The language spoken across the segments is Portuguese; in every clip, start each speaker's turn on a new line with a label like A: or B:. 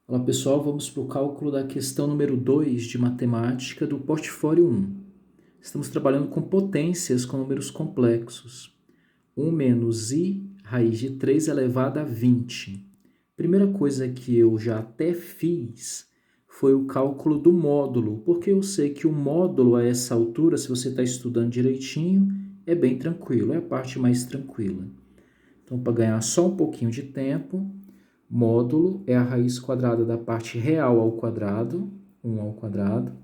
A: Olá pessoal, vamos para o cálculo da questão número 2 de matemática do portfólio 1. Estamos trabalhando com potências com números complexos. 1 menos i raiz de 3 elevado a 20. Primeira coisa que eu já até fiz foi o cálculo do módulo, porque eu sei que o módulo a essa altura, se você está estudando direitinho, é bem tranquilo, é a parte mais tranquila. Então, para ganhar só um pouquinho de tempo, módulo é a raiz quadrada da parte real ao quadrado, 1 ao quadrado,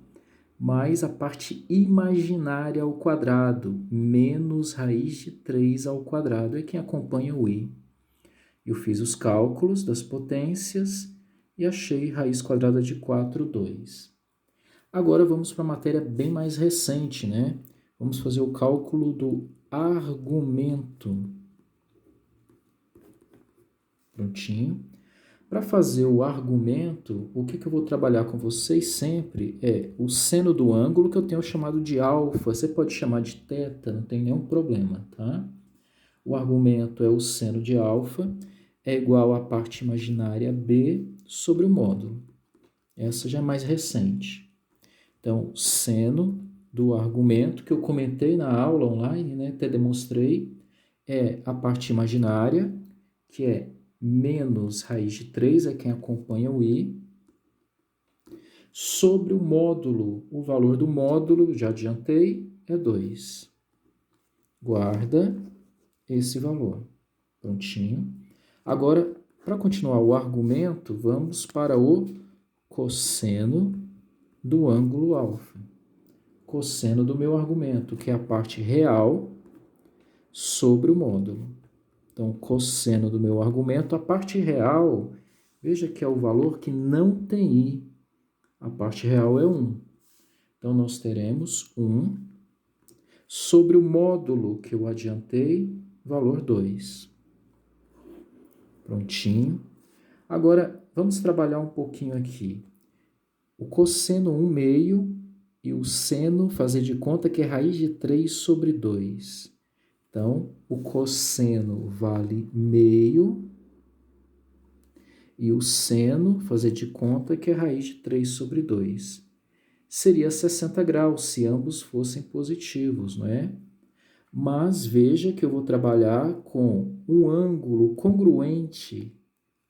A: mais a parte imaginária ao quadrado, menos raiz de 3 ao quadrado. É quem acompanha o i. Eu fiz os cálculos das potências e achei raiz quadrada de 4, 2. Agora vamos para a matéria bem mais recente, né? Vamos fazer o cálculo do argumento. Prontinho. Para fazer o argumento, o que eu vou trabalhar com vocês sempre é o seno do ângulo, que eu tenho chamado de alfa. Você pode chamar de θ, não tem nenhum problema, tá? O argumento é o seno de alfa, é igual à parte imaginária b sobre o módulo. Essa já é mais recente. Então, seno do argumento, que eu comentei na aula online, né? Até demonstrei, é a parte imaginária, que é menos raiz de 3, é quem acompanha o i, sobre o módulo. O valor do módulo, já adiantei, é 2. Guarda esse valor. Prontinho. Agora, para continuar o argumento, vamos para o cosseno do ângulo alfa. Cosseno do meu argumento, que é a parte real sobre o módulo. Então, cosseno do meu argumento, a parte real, veja que é o valor que não tem i. A parte real é 1. Então, nós teremos 1 sobre o módulo que eu adiantei, valor 2. Prontinho. Agora, vamos trabalhar um pouquinho aqui. O cosseno 1 meio e o seno, fazer de conta que é raiz de 3 sobre 2. Então, o cosseno vale meio e o seno, fazer de conta que é raiz de 3 sobre 2. Seria 60 graus se ambos fossem positivos, não é? Mas veja que eu vou trabalhar com um ângulo congruente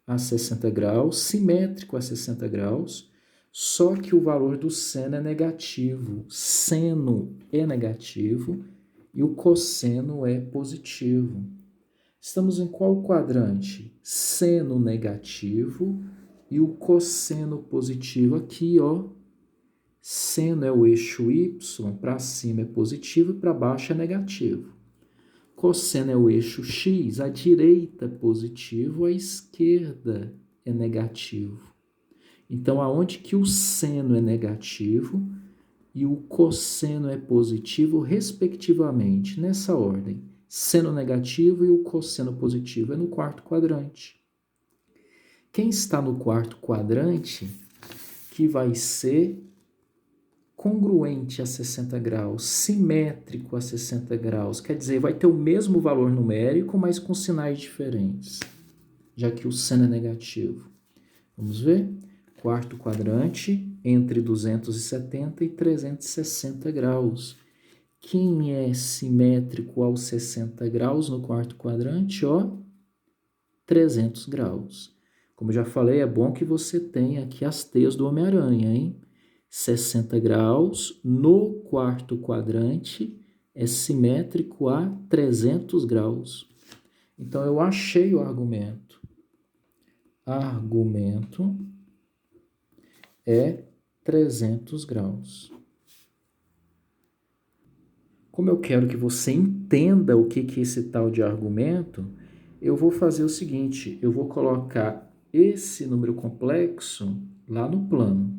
A: a 60 graus, simétrico a 60 graus, só que o valor do seno é negativo. Seno é negativo e o cosseno é positivo. Estamos em qual quadrante? Seno negativo e o cosseno positivo aqui, ó. Seno é o eixo y, para cima é positivo e para baixo é negativo. Cosseno é o eixo x, à direita é positivo, à esquerda é negativo. Então, aonde que o seno é negativo e o cosseno é positivo, respectivamente, nessa ordem. Seno negativo e o cosseno positivo é no quarto quadrante. Quem está no quarto quadrante, que vai ser congruente a 60 graus, simétrico a 60 graus, quer dizer, vai ter o mesmo valor numérico, mas com sinais diferentes, já que o seno é negativo. Vamos ver? Quarto quadrante, entre 270 e 360 graus. Quem é simétrico aos 60 graus no quarto quadrante? Ó, 300 graus. Como eu já falei, é bom que você tenha aqui as teias do Homem-Aranha, hein? 60 graus no quarto quadrante é simétrico a 300 graus. Então, eu achei o argumento. Argumento é 300 graus. Como eu quero que você entenda o que é esse tal de argumento, eu vou fazer o seguinte, eu vou colocar esse número complexo lá no plano.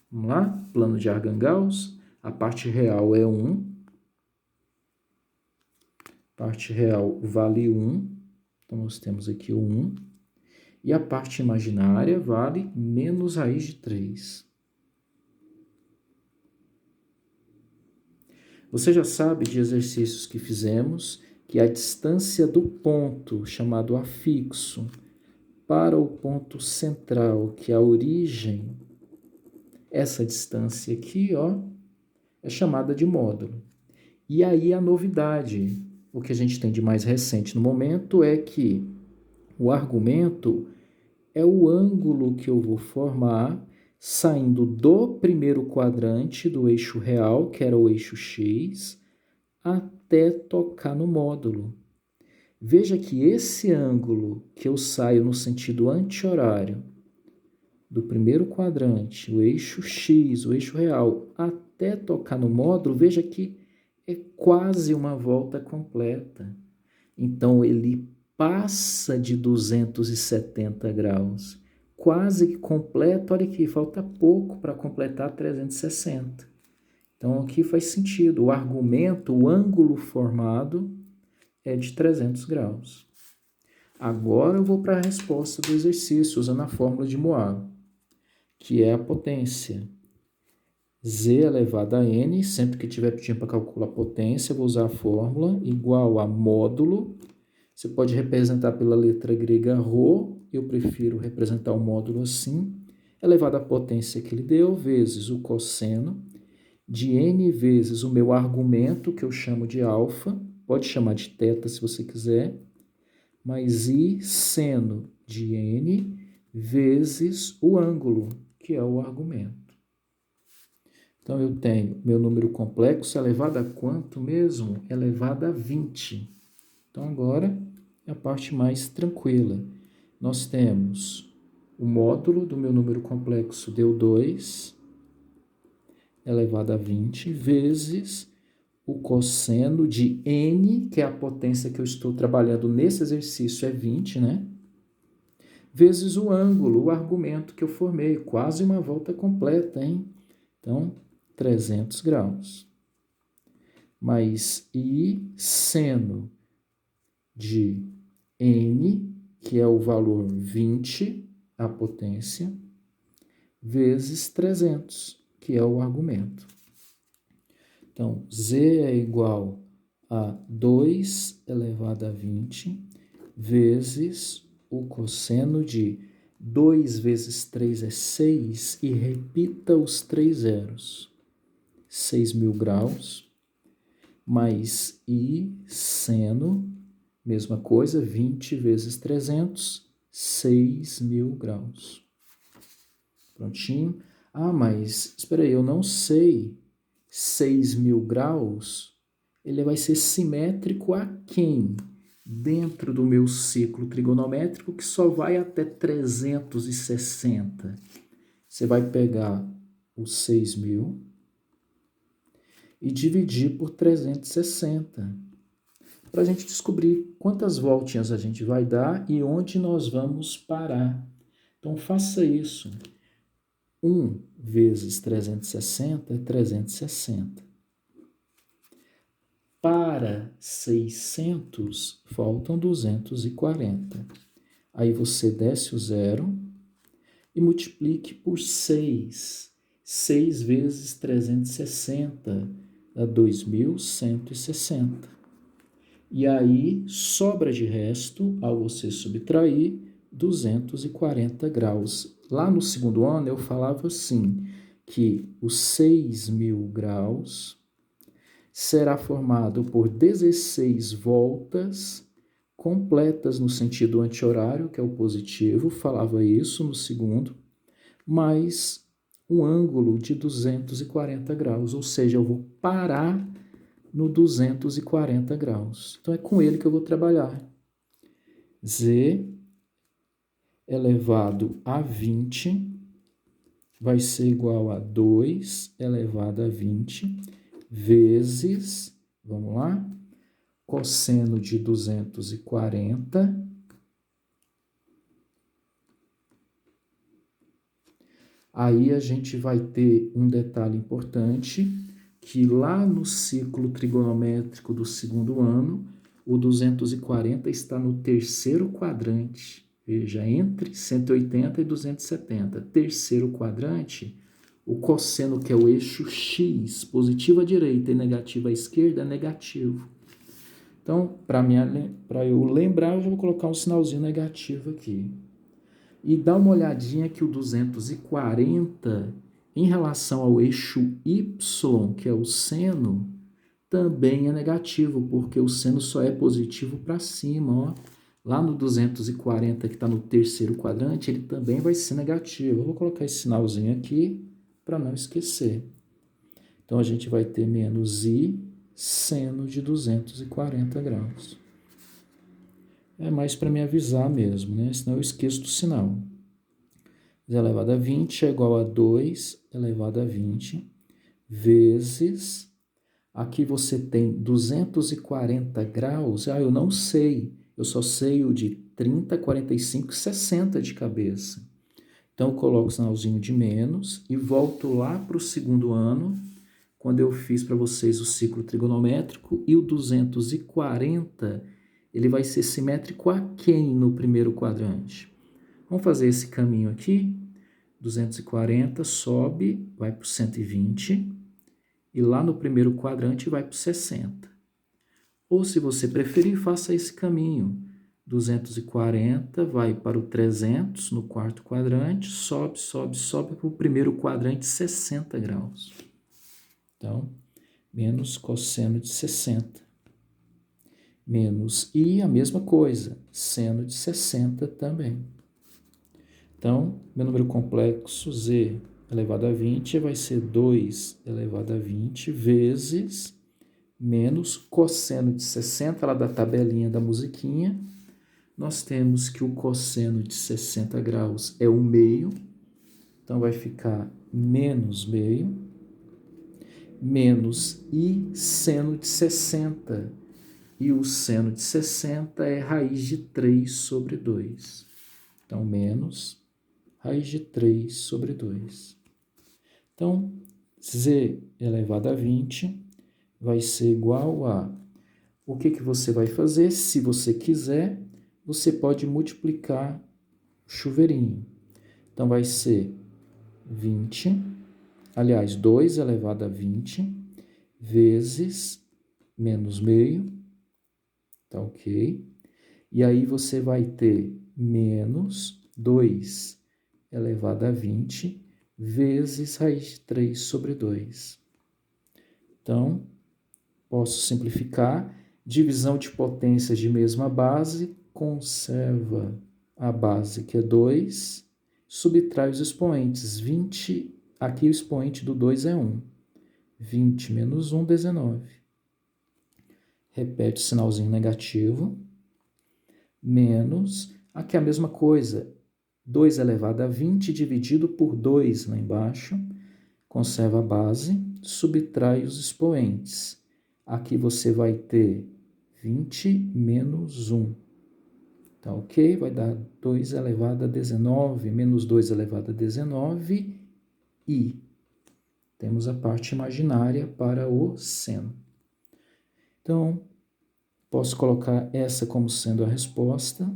A: Vamos lá? Plano de Archan-Gauss, a parte real é 1. Parte real vale 1. Então, nós temos aqui o 1. E a parte imaginária vale menos raiz de 3. Você já sabe de exercícios que fizemos que a distância do ponto chamado afixo para o ponto central, que é a origem, essa distância aqui, ó, é chamada de módulo. E aí a novidade, o que a gente tem de mais recente no momento é que o argumento é o ângulo que eu vou formar saindo do primeiro quadrante do eixo real, que era o eixo X, até tocar no módulo. Veja que esse ângulo que eu saio no sentido anti-horário do primeiro quadrante, o eixo X, o eixo real, até tocar no módulo, veja que é quase uma volta completa. Então, ele passa de 270 graus, quase que completa. Olha aqui, falta pouco para completar 360. Então, aqui faz sentido. O argumento, o ângulo formado é de 300 graus. Agora eu vou para a resposta do exercício, usando a fórmula de Moivre, que é a potência. Z elevado a N, sempre que tiver pedindo para calcular a potência, eu vou usar a fórmula igual a módulo. Você pode representar pela letra grega ρ, eu prefiro representar o módulo assim, elevado à potência que ele deu, vezes o cosseno de N vezes o meu argumento, que eu chamo de alfa, pode chamar de θ se você quiser, mais I seno de N vezes o ângulo, que é o argumento. Então, eu tenho meu número complexo elevado a quanto mesmo? Elevado a 20. Então, agora é a parte mais tranquila. Nós temos o módulo do meu número complexo, deu 2, elevado a 20, vezes o cosseno de N, que é a potência que eu estou trabalhando nesse exercício, é 20, né? Vezes o ângulo, o argumento que eu formei, quase uma volta completa, hein? Então, 300 graus. Mais I seno de N, que é o valor 20, a potência, vezes 300, que é o argumento. Então, Z é igual a 2 elevado a 20, vezes o cosseno de 2 vezes 3 é 6, e repita os 3 zeros. 6.000 graus, mais I seno, mesma coisa, 20 vezes 300, 6.000 graus. Prontinho? Ah, mas espera aí, eu não sei 6.000 graus, ele vai ser simétrico a quem? Dentro do meu ciclo trigonométrico, que só vai até 360. Você vai pegar os 6.000 e dividir por 360, para a gente descobrir quantas voltinhas a gente vai dar e onde nós vamos parar. Então, faça isso. 1 vezes 360 é 360. Para 600, faltam 240. Aí você desce o zero e multiplique por 6. 6 vezes 360 dá 2.160. E aí sobra de resto, ao você subtrair, 240 graus. Lá no segundo ano eu falava assim, que os 6.000 graus será formado por 16 voltas completas no sentido anti-horário, que é o positivo, falava isso no segundo, mais um ângulo de 240 graus, ou seja, eu vou parar no 240 graus. Então, é com ele que eu vou trabalhar. Z elevado a 20 vai ser igual a 2 elevado a 20 vezes, vamos lá, cosseno de 240 Aí a gente vai ter um detalhe importante, que lá no ciclo trigonométrico do segundo ano, o 240 está no terceiro quadrante. Veja, entre 180 e 270. Terceiro quadrante, o cosseno, que é o eixo X, positivo à direita e negativo à esquerda, é negativo. Então, para eu lembrar, eu já vou colocar um sinalzinho negativo aqui. E dá uma olhadinha que o 240, em relação ao eixo Y, que é o seno, também é negativo, porque o seno só é positivo para cima, ó. Lá no 240, que está no terceiro quadrante, ele também vai ser negativo. Eu vou colocar esse sinalzinho aqui para não esquecer. Então, a gente vai ter menos I seno de 240 graus. É mais para me avisar mesmo, né? Senão eu esqueço do sinal. 2 elevado a 20 é igual a 2 elevado a 20 vezes... Aqui você tem 240 graus. Eu não sei. Eu só sei o de 30, 45 e 60 de cabeça. Então, eu coloco o sinalzinho de menos e volto lá para o segundo ano, quando eu fiz para vocês o ciclo trigonométrico, e o 240, ele vai ser simétrico a quem no primeiro quadrante? Vamos fazer esse caminho aqui. 240 sobe, vai para o 120, e lá no primeiro quadrante vai para o 60. Ou, se você preferir, faça esse caminho. 240 vai para o 300 no quarto quadrante, sobe, sobe, sobe para o primeiro quadrante 60 graus. Então, menos cosseno de 60. Menos I, a mesma coisa, seno de 60 também. Então, meu número complexo Z elevado a 20 vai ser 2 elevado a 20 vezes menos cosseno de 60, lá da tabelinha da musiquinha. Nós temos que o cosseno de 60 graus é 1/2, então vai ficar menos meio, menos I seno de 60. E o seno de 60 é raiz de 3 sobre 2. Então, menos raiz de 3 sobre 2. Então, Z elevado a 20 vai ser igual a... O que você vai fazer? Se você quiser, você pode multiplicar o chuveirinho. Então, vai ser 20, aliás, 2 elevado a 20, vezes menos meio, tá ok? E aí você vai ter menos 2 elevado a 20 vezes raiz de 3 sobre 2. Então, posso simplificar. Divisão de potências de mesma base, conserva a base, que é 2, subtrai os expoentes. 20, aqui o expoente do 2 é 1. 20 menos 1, 19. Repete o sinalzinho negativo. Menos, aqui é a mesma coisa, 2 elevado a 20 dividido por 2 lá embaixo, conserva a base, subtrai os expoentes. Aqui você vai ter 20 menos 1, tá ok? Vai dar 2 elevado a 19, menos 2 elevado a 19, e temos a parte imaginária para o seno. Então, posso colocar essa como sendo a resposta.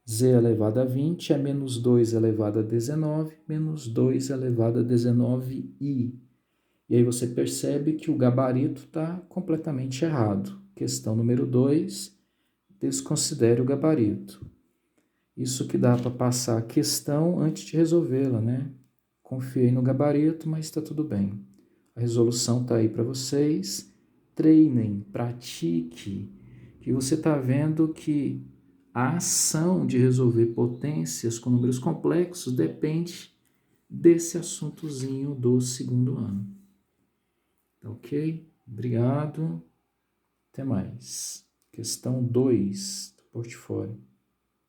A: Z elevado a 20 é menos 2 elevado a 19, menos 2 elevado a 19i. E aí você percebe que o gabarito está completamente errado. Questão número 2, desconsidere o gabarito. Isso que dá para passar a questão antes de resolvê-la, né? Confiei no gabarito, mas está tudo bem. A resolução está aí para vocês. Treinem, pratique, que você está vendo que a ação de resolver potências com números complexos depende desse assuntozinho do segundo ano. Ok? Obrigado. Até mais. Questão 2 do portfólio.